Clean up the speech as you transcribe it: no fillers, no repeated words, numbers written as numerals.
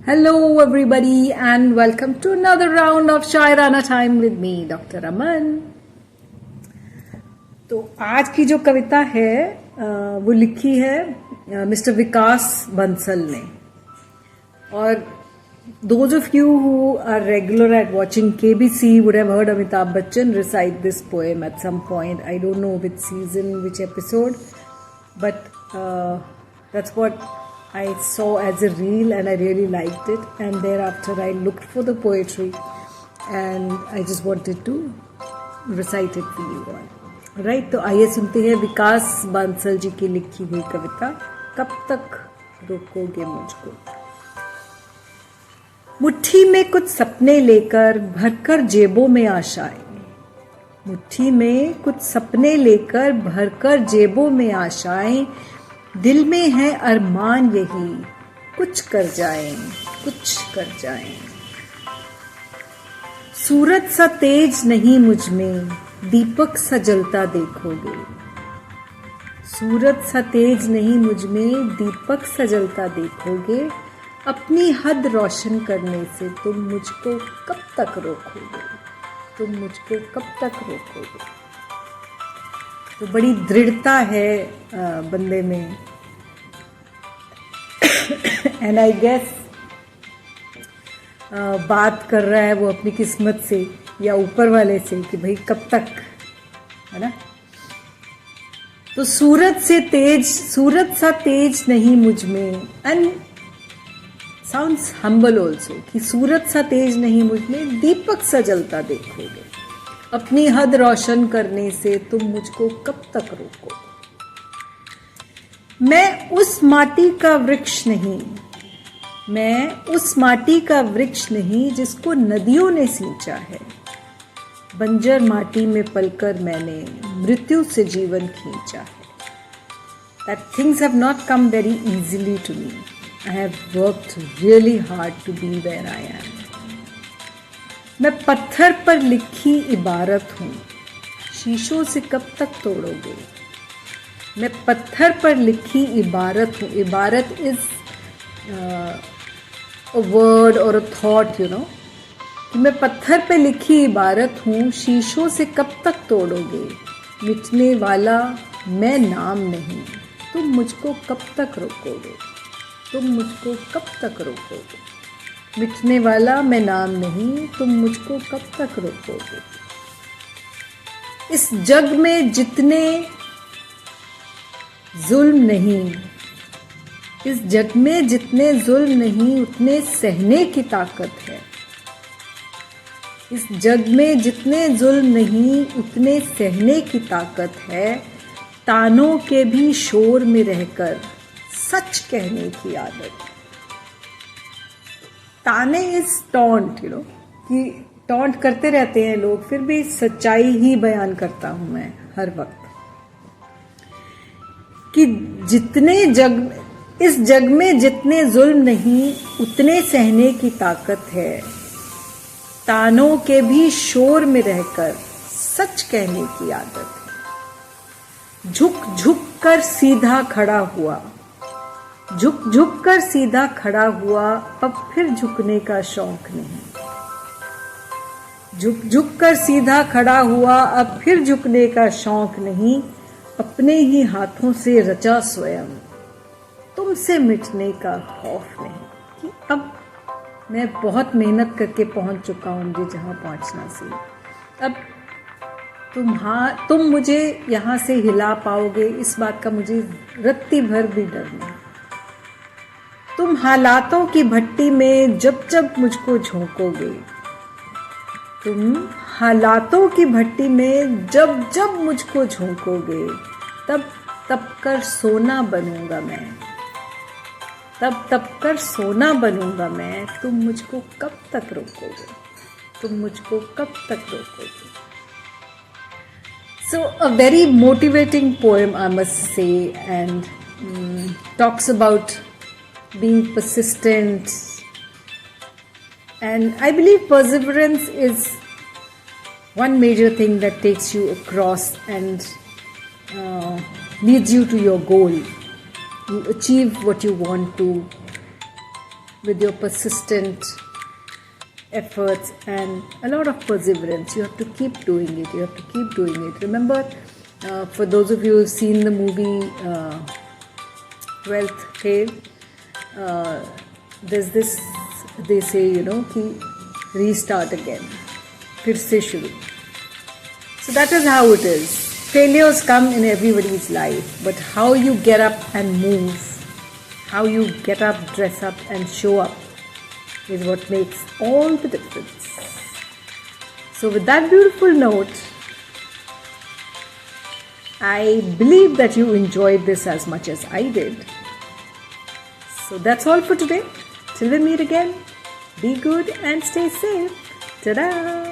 Hello everybody and welcome to another round of Shairana time with me, Dr. Aman. तो आज की जो कविता है वो लिखी है मिस्टर विकास बंसल ने. और those of you who are regular at watching KBC would have heard Amitabh Bachchan recite this poem at some point. I don't know which season, which episode, but that's what I saw as a reel and I really liked it, and thereafter I looked for the poetry and I just wanted to recite it for you all. Right, तो आइए सुनते हैं विकास बांसल जी की लिखी हुई कविता कब तक रोकोगे मुझको. मुट्ठी में कुछ सपने लेकर भरकर जेबों में आशाएं, मुट्ठी में कुछ सपने लेकर भरकर जेबों में आशाएं, दिल में है अरमान यही कुछ कर जाएं, कुछ कर जाएं. सूरज सा तेज नहीं मुझ में दीपक सा जलता देखोगे, सूरज सा तेज नहीं मुझ में दीपक सा जलता देखोगे, अपनी हद रोशन करने से तुम मुझको कब तक रोकोगे, तुम मुझको कब तक रोकोगे. तो बड़ी दृढ़ता है बंदे में. एंड आई गेस बात कर रहा है वो अपनी किस्मत से या ऊपर वाले से कि भाई कब तक, है ना. तो सूरज सा तेज नहीं मुझ में, एंड साउंड्स हम्बल ऑल्सो, कि सूरज सा तेज नहीं मुझ में दीपक सा जलता देखोगे, अपनी हद रोशन करने से तुम मुझको कब तक रोकोगे. मैं उस माटी का वृक्ष नहीं, मैं उस माटी का वृक्ष नहीं जिसको नदियों ने सींचा है, बंजर माटी में पलकर मैंने मृत्यु से जीवन खींचा है. That things have not come very easily to me. I have worked really hard to be where I am. मैं पत्थर पर लिखी इबारत हूँ, शीशों से कब तक तोड़ोगे. मैं पत्थर पर लिखी इबारत हूँ. इबारत is a word or a thought, you know. कि मैं पत्थर पर लिखी इबारत हूँ, शीशों से कब तक तोड़ोगे, मिटने वाला मैं नाम नहीं, तुम मुझको कब तक रोकोगे, तुम मुझको कब तक रोकोगे. मिटने वाला मैं नाम नहीं, तुम मुझको कब तक रोकोगे. इस जग में जितने जुल्म नहीं, इस जग में जितने जुल्म नहीं उतने सहने की ताकत है. इस जग में जितने जुल्म नहीं उतने सहने की ताकत है. तानों के भी शोर में रहकर सच कहने की आदत. ताने इज टॉन्ट, यू नो, कि टॉन्ट करते रहते हैं लोग, फिर भी सच्चाई ही बयान करता हूं मैं हर वक्त. कि जितने इस जग में जितने जुल्म नहीं उतने सहने की ताकत है. तानों के भी शोर में रहकर सच कहने की आदत है. झुक झुक कर सीधा खड़ा हुआ, झुक झुक कर सीधा खड़ा हुआ, अब फिर झुकने का शौक नहीं. झुक झुक कर सीधा खड़ा हुआ, अब फिर झुकने का शौक नहीं. अपने ही हाथों से रचा स्वयं, तुमसे मिटने का खौफ नहीं. कि अब मैं बहुत मेहनत करके पहुंच चुका हूं मुझे जहां पहुंचना सी. अब तुम मुझे यहां से हिला पाओगे, इस बात का मुझे रत्ती भर भी डर नहीं. तुम हालातों की भट्टी में जब जब मुझको झोंकोगे, तुम हालातों की भट्टी में जब जब मुझको झोंकोगे, तब कर सोना बनूंगा मैं, तब कर सोना बनूंगा मैं. तुम मुझको कब तक रोकोगे, तुम मुझको कब तक रोकोगे. So a very motivating poem, I must say, and talks about being persistent. And I believe perseverance is one major thing that takes you across and leads you to your goal. You achieve what you want to, with your persistent efforts and a lot of perseverance. You have to keep doing it. You have to keep doing it. Remember, for those of you who've seen the movie 12th Fail, there's this, they say, कि restart again. फिर से शुरू. So that is how it is. Failures come in everybody's life, but how you get up and move, how you get up, dress up and show up is what makes all the difference. So with that beautiful note, I believe that you enjoyed this as much as I did. So that's all for today. Till we meet again, be good and stay safe. Ta-da!